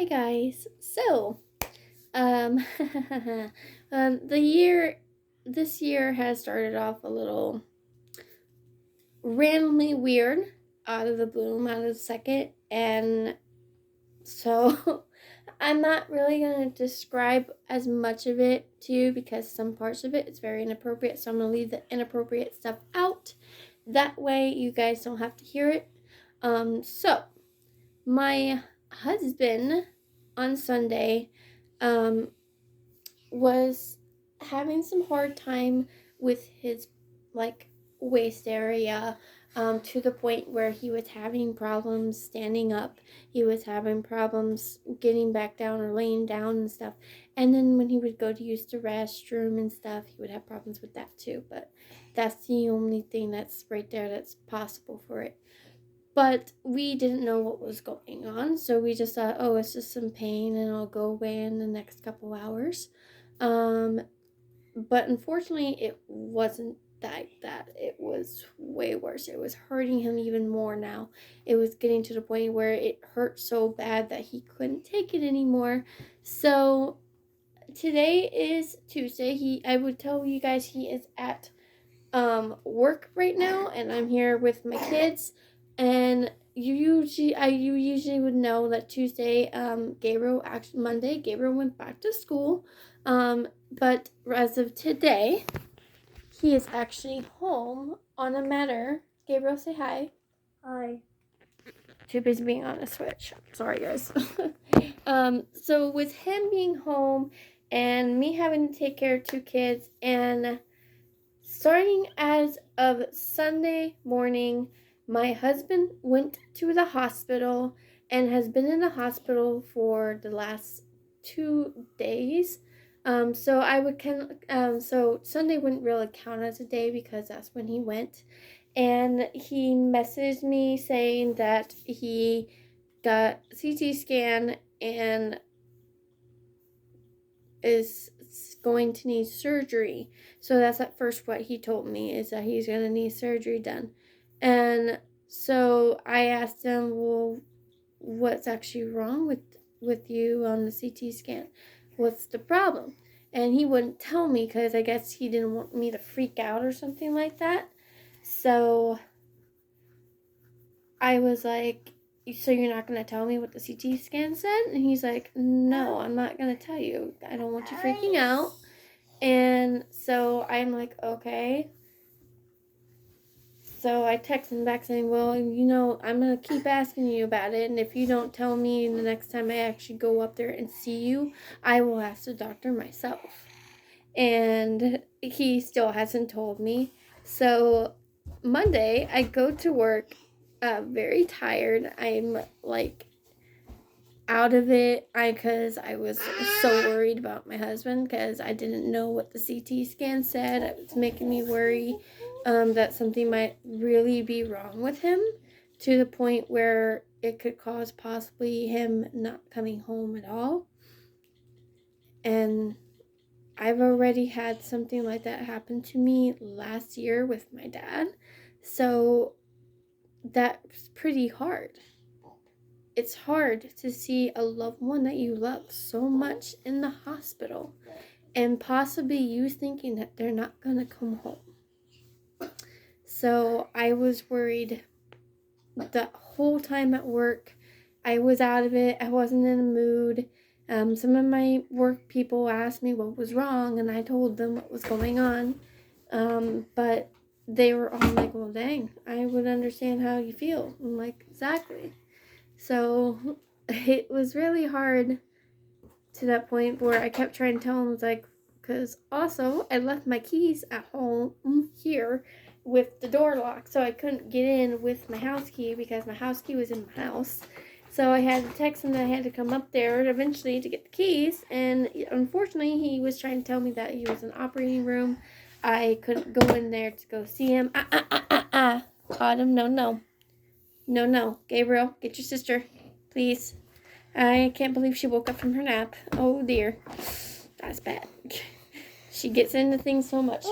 guys. Um, this year has started off a little randomly weird, out of the bloom, out of the second, and so I'm not really gonna describe as much of it to you because some parts of it is very inappropriate. So I'm gonna leave the inappropriate stuff out. That way, you guys don't have to hear it. So my husband on Sunday um, was having some hard time with his like waist area, to the point where he was having problems standing up. He was having problems getting back down or laying down and stuff. And then when he would go to use the restroom and stuff, he would have problems with that too. But that's the only thing that's right there that's possible for it. But we didn't know what was going on, so we just thought, oh, it's just some pain and it'll go away in the next couple hours. Um, but unfortunately, it wasn't like that. It was way worse. It was hurting him even more now. It was getting to the point where it hurt so bad that he couldn't take it anymore. So today is Tuesday. I would tell you guys he is at work right now, and I'm here with my kids. And you usually would know that Tuesday, Monday, Gabriel went back to school. But as of today, he is actually home on a matter. Gabriel, say hi. Hi. Too busy being on a Switch. Sorry, guys. So with him being home and me having to take care of two kids, and starting as of Sunday morning, my husband went to the hospital and has been in the hospital for the last 2 days. So Sunday wouldn't really count as a day because that's when he went. And he messaged me saying that he got CT scan and is going to need surgery. So that's at first what he told me, is that he's going to need surgery done. And so I asked him, well, what's actually wrong with you on the CT scan? What's the problem? And he wouldn't tell me because I guess he didn't want me to freak out or something like that. So I was like, so you're not going to tell me what the CT scan said? And he's like, no, I'm not going to tell you. I don't want you freaking out. And so I'm like, okay. So I texted him back saying, well, I'm going to keep asking you about it. And if you don't tell me the next time I actually go up there and see you, I will ask the doctor myself. And he still hasn't told me. So Monday, I go to work very tired. I'm like out of it because I was so worried about my husband because I didn't know what the CT scan said. It was making me worry that something might really be wrong with him, to the point where it could cause possibly him not coming home at all. And I've already had something like that happen to me last year with my dad. So that's pretty hard. It's hard to see a loved one that you love so much in the hospital and possibly you thinking that they're not going to come home. So I was worried the whole time at work. I was out of it. I wasn't in a mood. Some of my work people asked me what was wrong, and I told them what was going on. But they were all like, well, dang, I would understand how you feel. I'm like, exactly. So it was really hard to that point where I kept trying to tell him, like, because also I left my keys at home here with the door locked, so I couldn't get in with my house key because my house key was in my house. So I had to text him that I had to come up there eventually to get the keys, and unfortunately he was trying to tell me that he was in the operating room. I couldn't go in there to go see him. Autumn, no. Gabriel, get your sister, please. I can't believe she woke up from her nap. Oh dear. That's bad. She gets into things so much.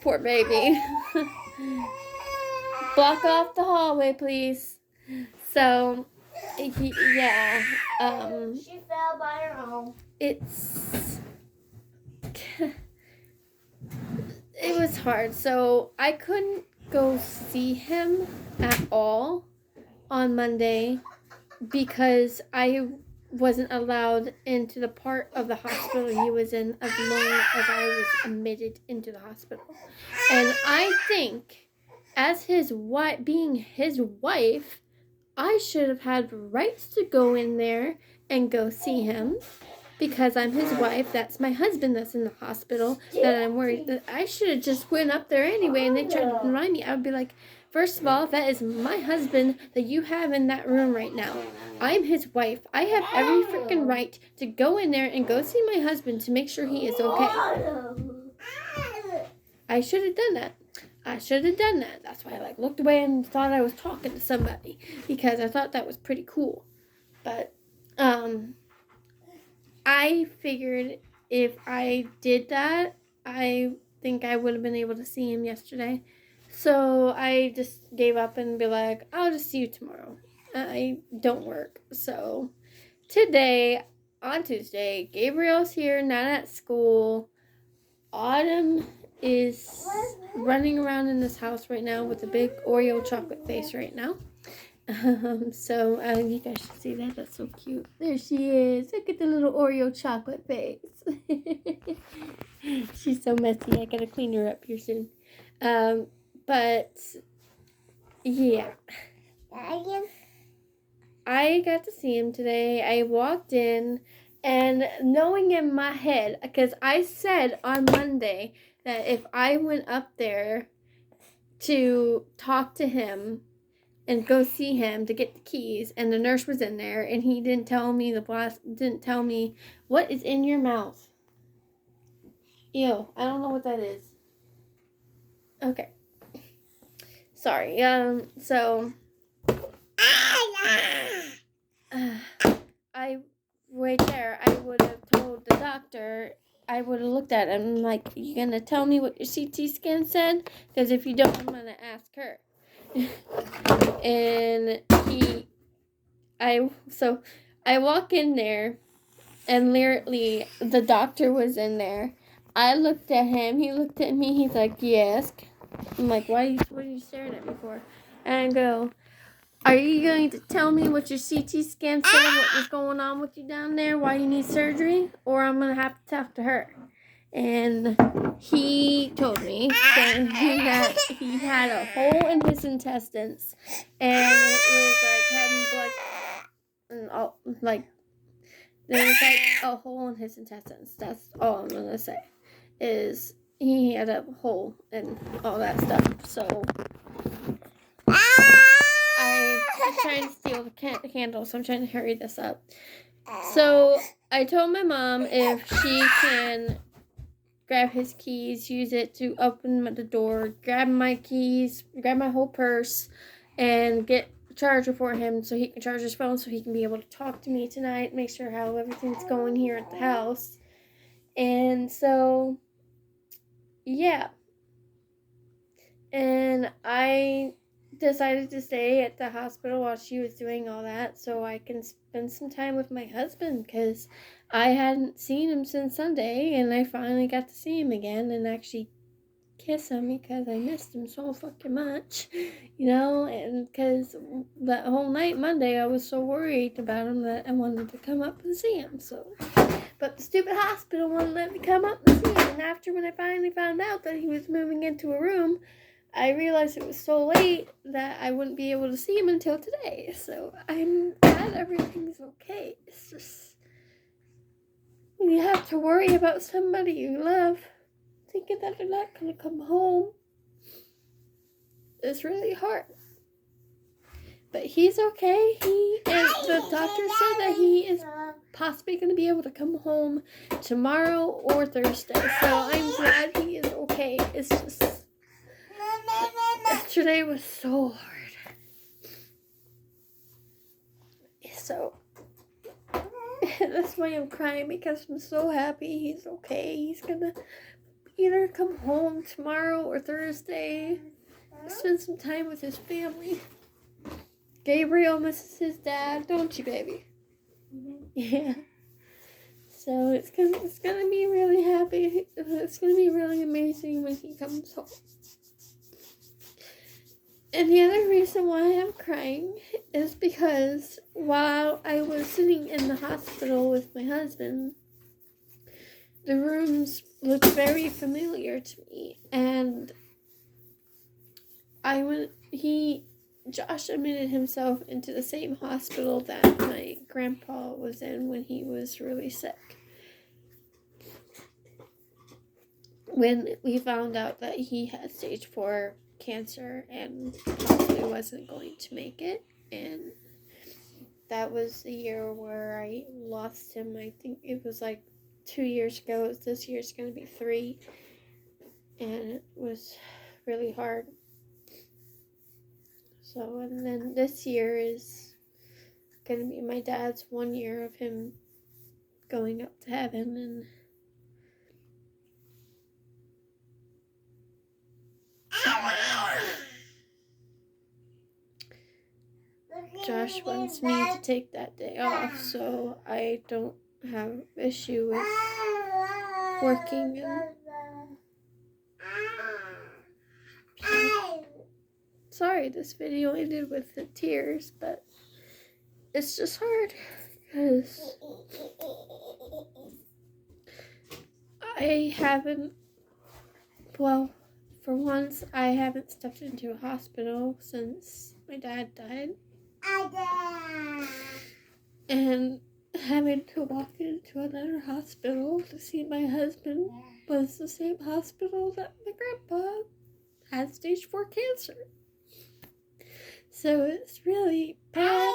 Poor baby. Block off the hallway, please. So, yeah. She fell by her own. It's it was hard. So I couldn't go see him at all on Monday because I wasn't allowed into the part of the hospital he was in as long as I was admitted into the hospital. And I think as his wife, being his wife, I should have had rights to go in there and go see him because I'm his wife. That's my husband that's in the hospital that I'm worried that I should have just went up there anyway. And they tried to deny me. I would be like, first of all, that is my husband that you have in that room right now. I'm his wife. I have every freaking right to go in there and go see my husband to make sure he is okay. I should have done that. That's why I looked away and thought I was talking to somebody because I thought that was pretty cool. But I figured if I did that, I think I would have been able to see him yesterday. So I just gave up and be like, I'll just see you tomorrow. I don't work. So today, on Tuesday, Gabriel's here, not at school. Autumn is running around in this house right now with a big Oreo chocolate face right now. So you guys should see that. That's so cute. There she is. Look at the little Oreo chocolate face. She's so messy. I gotta clean her up here soon. But yeah, I got to see him today. I walked in and knowing in my head, because I said on Monday that if I went up there to talk to him and go see him to get the keys, and the nurse was in there, and he didn't tell me what is in your mouth. Ew, I don't know what that is. Okay. Sorry. So I right there, I would have told the doctor. I would have looked at him like, you gonna tell me what your CT scan said? Because if you don't, I'm gonna ask her. And I walk in there, and literally the doctor was in there. I looked at him, he looked at me, he's like, yes. I'm like, what are you staring at me for? And I go, are you going to tell me what your CT scan said, what was going on with you down there, why you need surgery, or I'm going to have to talk to her? And he told me that he had a hole in his intestines, and it was like having blood, and all, like, there was like a hole in his intestines. That's all I'm going to say, is he had a hole and all that stuff. So I'm trying to steal the candle, so I'm trying to hurry this up. So I told my mom if she can grab his keys, use it to open the door, grab my keys, grab my whole purse, and get a charger for him so he can charge his phone so he can be able to talk to me tonight, make sure how everything's going here at the house. And so, yeah. And I decided to stay at the hospital while she was doing all that so I can spend some time with my husband, because I hadn't seen him since Sunday, and I finally got to see him again and actually kiss him because I missed him so fucking much, and because that whole night Monday I was so worried about him that I wanted to come up and see him. So, but the stupid hospital wouldn't let me come up and see him, and after when I finally found out that he was moving into a room, I realized it was so late that I wouldn't be able to see him until today. So I'm glad everything's okay. It's just, you have to worry about somebody you love, thinking that they're not going to come home. It's really hard. But he's okay. And the doctor said that he is possibly going to be able to come home tomorrow or Thursday. So I'm glad he is okay. It's just, yesterday was so hard. So that's why I'm crying, because I'm so happy he's okay. He's gonna either come home tomorrow or Thursday. spend some time with his family. Gabriel misses his dad, don't you, baby? Yeah. So it's gonna be really happy. It's gonna be really amazing when he comes home. And the other reason why I'm crying is because while I was sitting in the hospital with my husband, the rooms looked very familiar to me, and Josh admitted himself into the same hospital that my grandpa was in when he was really sick. When we found out that he had stage 4 cancer and probably wasn't going to make it, and that was the year where I lost him. I think it was like 2 years ago. This year's going to be 3, and it was really hard. So, and then this year is going to be my dad's 1 year of him going up to heaven, and Josh wants me to take that day off so I don't have issue with working. And sorry, this video ended with the tears, but it's just hard because for once, I haven't stepped into a hospital since my dad died. And having to walk into another hospital to see my husband was the same hospital that my grandpa had stage 4 cancer. So it's really bad